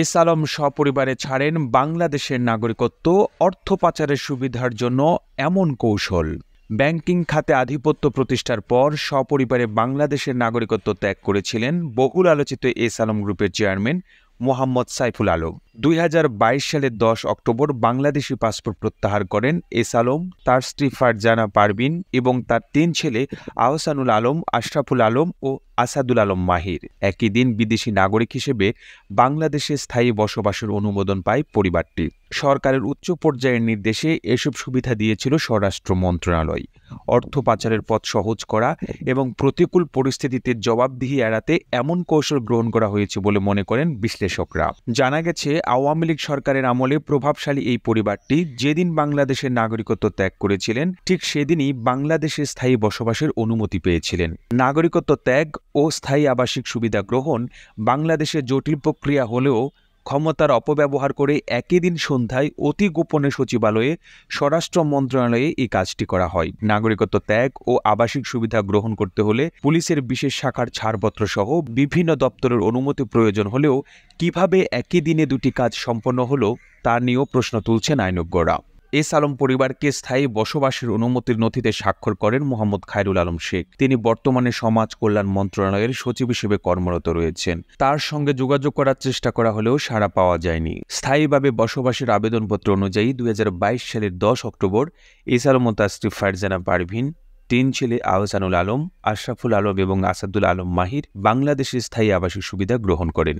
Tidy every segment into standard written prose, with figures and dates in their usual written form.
S Alam সপরিবারে ছাড়েন বাংলাদেশের নাগরিকত্ব, অর্থ পাচারের সুবিধার জন্য এমন কৌশল। ব্যাংকিং খাতে আধিপত্য প্রতিষ্ঠার পর সপরিবারে বাংলাদেশের নাগরিকত্ব ত্যাগ করেছিলেন বহুল আলোচিত এস আলম গ্রুপের চেয়ারম্যান মোহাম্মদ সাইফুল আলম। 2022 সালের 10 অক্টোবর বাংলাদেশি পাসপোর্ট প্রত্যাহার করেন এস আলম, তার স্ত্রী ফারজানা পারভিন এবং তার 3 ছেলে আহসানুল আলম, আশরাফুল আলম ও আসাদুল আলম মাহির। একই দিন বিদেশি নাগরিক হিসেবে বাংলাদেশে স্থায়ী বসবাসের অনুমোদন পায় পরিবারটি। সরকারের উচ্চ পর্যায়ের নির্দেশে এসব সুবিধা দিয়েছিল স্বরাষ্ট্র মন্ত্রণালয়। অর্থ পাচারের পথ সহজ করা এবং প্রতিকূল পরিস্থিতিতে জবাবদিহি এড়াতে এমন কৌশল গ্রহণ করা হয়েছে বলে মনে করেন বিশ্লেষকরা। জানা গেছে, আওয়ামী লীগ সরকারের আমলে প্রভাবশালী এই পরিবারটি যেদিন বাংলাদেশের নাগরিকত্ব ত্যাগ করেছিলেন, ঠিক সেদিনই বাংলাদেশে স্থায়ী বসবাসের অনুমতি পেয়েছিলেন। নাগরিকত্ব ত্যাগ ও স্থায়ী আবাসিক সুবিধা গ্রহণ বাংলাদেশে জটিল প্রক্রিয়া হলেও ক্ষমতার অপব্যবহার করে একই দিন সন্ধ্যায় অতি গোপনে সচিবালয়ে স্বরাষ্ট্র মন্ত্রণালয়ে এই কাজটি করা হয়। নাগরিকত্ব ত্যাগ ও আবাসিক সুবিধা গ্রহণ করতে হলে পুলিশের বিশেষ শাখার ছাড়পত্র সহ বিভিন্ন দপ্তরের অনুমতি প্রয়োজন হলেও কিভাবে একই দিনে দুটি কাজ সম্পন্ন হলো তা নিয়েও প্রশ্ন তুলছেন আইনজ্ঞরা। এস আলম পরিবারকে স্থায়ী বসবাসের অনুমতির নথিতে স্বাক্ষর করেন মোহাম্মদ খায়রুল আলম শেখ। তিনি বর্তমানে সমাজ কল্যাণ মন্ত্রণালয়ের সচিব হিসেবে কর্মরত রয়েছেন। তার সঙ্গে যোগাযোগ করার চেষ্টা করা হলেও সাড়া পাওয়া যায়নি। স্থায়ীভাবে বসবাসের আবেদনপত্র অনুযায়ী 2022 সালের 10 অক্টোবর এস আলম ও তার স্ত্রী ফারজানা পারভিন, 3 ছেলে আহসানুল আলম, আশরাফুল আলম এবং আসাদুল আলম মাহির বাংলাদেশের স্থায়ী আবাসিক সুবিধা গ্রহণ করেন।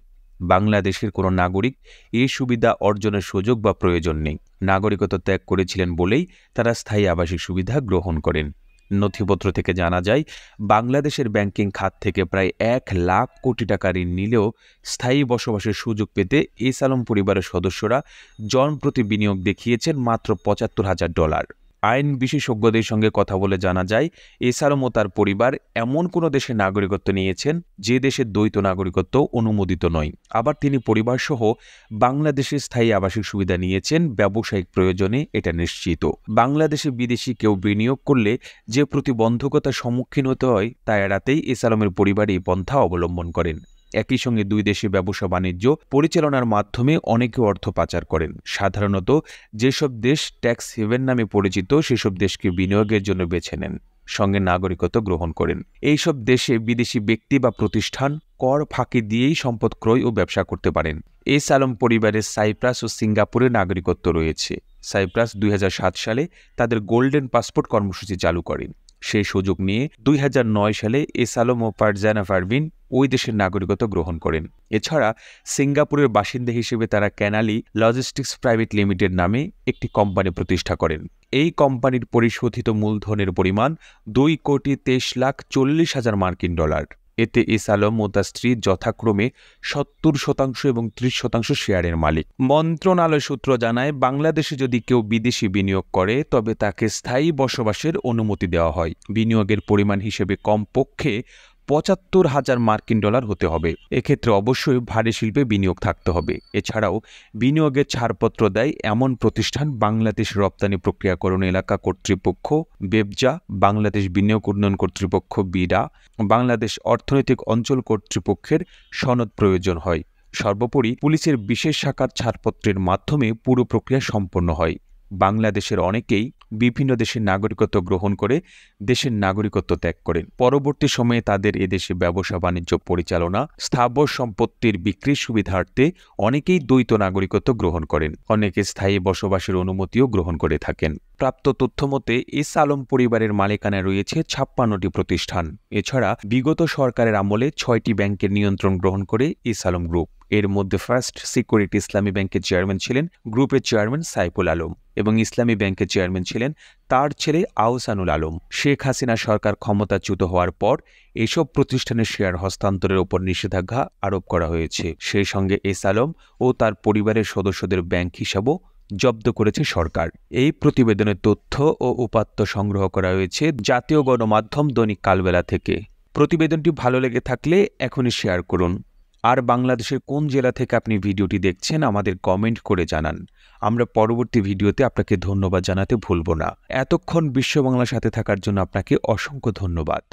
বাংলাদেশের কোনো নাগরিক এই সুবিধা অর্জনের সুযোগ বা প্রয়োজন নেই। নাগরিকত্ব ত্যাগ করেছিলেন বলেই তারা স্থায়ী আবাসিক সুবিধা গ্রহণ করেন। নথিপত্র থেকে জানা যায়, বাংলাদেশের ব্যাংকিং খাত থেকে প্রায় 1 লাখ কোটি টাকা ঋণ নিলেও স্থায়ী বসবাসের সুযোগ পেতে এস আলম পরিবারের সদস্যরা জনপ্রতি বিনিয়োগ দেখিয়েছেন মাত্র $75,000। আইন বিশেষজ্ঞদের সঙ্গে কথা বলে জানা যায়, এস আলম ও তার পরিবার এমন কোনো দেশের নাগরিকত্ব নিয়েছেন যে দেশের দ্বৈত নাগরিকত্ব অনুমোদিত নয়। আবার তিনি পরিবারসহ বাংলাদেশের স্থায়ী আবাসিক সুবিধা নিয়েছেন ব্যবসায়িক প্রয়োজনে, এটা নিশ্চিত। বাংলাদেশে বিদেশি কেউ বিনিয়োগ করলে যে প্রতিবন্ধকতার সম্মুখীন হতে হয় তা এড়াতেই এস আলমের পরিবার এই পন্থা অবলম্বন করেন। একই সঙ্গে দুই দেশে ব্যবসা বাণিজ্য পরিচালনার মাধ্যমে অনেকে অর্থ পাচার করেন। সাধারণত যেসব দেশ ট্যাক্স হেভেন নামে পরিচিত সেসব দেশকে বিনিয়োগের জন্য বেছে নেন, সঙ্গে নাগরিকত্ব গ্রহণ করেন। এইসব দেশে বিদেশি ব্যক্তি বা প্রতিষ্ঠান কর ফাঁকি দিয়েই সম্পদ ক্রয় ও ব্যবসা করতে পারেন। এস আলম পরিবারের সাইপ্রাস ও সিঙ্গাপুরের নাগরিকত্ব রয়েছে। সাইপ্রাস 2007 সালে তাদের গোল্ডেন পাসপোর্ট কর্মসূচি চালু করেন। সেই সুযোগ নিয়ে 2009 সালে এস আলম ও ফারজানা পারভিন ওই দেশের নাগরিকত্ব গ্রহণ করেন। এছাড়া সিঙ্গাপুরের বাসিন্দা হিসেবে তারা ক্যানালি লজিস্টিক্স প্রাইভেট লিমিটেড নামে একটি কোম্পানি প্রতিষ্ঠা করেন। এই কোম্পানির পরিশোধিত মূলধনের পরিমাণ $2,23,40,000 মার্কিন। এতে এস আলম ও তার স্ত্রী যথাক্রমে 70% এবং 30% শেয়ারের মালিক। মন্ত্রণালয় সূত্র জানায়, বাংলাদেশে যদি কেউ বিদেশি বিনিয়োগ করে তবে তাকে স্থায়ী বসবাসের অনুমতি দেওয়া হয়। বিনিয়োগের পরিমাণ হিসেবে কমপক্ষে $75,000 মার্কিন হতে হবে। এক্ষেত্রে অবশ্যই ভারী শিল্পে বিনিয়োগ থাকতে হবে। এছাড়াও বিনিয়োগের ছাড়পত্র দেয় এমন প্রতিষ্ঠান বাংলাদেশ রপ্তানি প্রক্রিয়াকরণ এলাকা কর্তৃপক্ষ বেবজা, বাংলাদেশ বিনিয়োগ উন্নয়ন কর্তৃপক্ষ বিডা, বাংলাদেশ অর্থনৈতিক অঞ্চল কর্তৃপক্ষের সনদ প্রয়োজন হয়। সর্বোপরি পুলিশের বিশেষ শাখার ছাড়পত্রের মাধ্যমে পুরো প্রক্রিয়া সম্পন্ন হয়। বাংলাদেশের অনেকেই বিভিন্ন দেশের নাগরিকত্ব গ্রহণ করে দেশের নাগরিকত্ব ত্যাগ করেন। পরবর্তী সময়ে তাদের এদেশে ব্যবসা বাণিজ্য পরিচালনা, স্থাবর সম্পত্তির বিক্রির সুবিধার্থে অনেকেই দ্বৈত নাগরিকত্ব গ্রহণ করেন। অনেকে স্থায়ী বসবাসের অনুমতিও গ্রহণ করে থাকেন। প্রাপ্ত তথ্যমতে এস আলম পরিবারের মালিকানায় রয়েছে 56টি প্রতিষ্ঠান। এছাড়া বিগত সরকারের আমলে 6টি ব্যাংকের নিয়ন্ত্রণ গ্রহণ করে এস আলম গ্রুপ। এর মধ্যে ফার্স্ট সিকিউরিটি ইসলামী ব্যাংকের চেয়ারম্যান ছিলেন গ্রুপের চেয়ারম্যান সাইফুল আলম এবং ইসলামী ব্যাংকের চেয়ারম্যান ছিলেন তার ছেলে আহসানুল আলম। শেখ হাসিনা সরকার ক্ষমতাচ্যুত হওয়ার পর এসব প্রতিষ্ঠানের শেয়ার হস্তান্তরের উপর নিষেধাজ্ঞা আরোপ করা হয়েছে। সেই সঙ্গে এস আলম ও তার পরিবারের সদস্যদের ব্যাংক হিসাবও জব্দ করেছে সরকার। এই প্রতিবেদনের তথ্য ও উপাত্ত সংগ্রহ করা হয়েছে জাতীয় গণমাধ্যম দৈনিক কালবেলা থেকে। প্রতিবেদনটি ভালো লেগে থাকলে এখনই শেয়ার করুন। আর বাংলাদেশের কোন জেলা থেকে আপনি ভিডিওটি দেখছেন আমাদের কমেন্ট করে জানান। আমরা পরবর্তী ভিডিওতে আপনাকে ধন্যবাদ জানাতে ভুলব না। এতক্ষণ বিশ্ব বাংলার সাথে থাকার জন্য আপনাকে অসংখ্য ধন্যবাদ।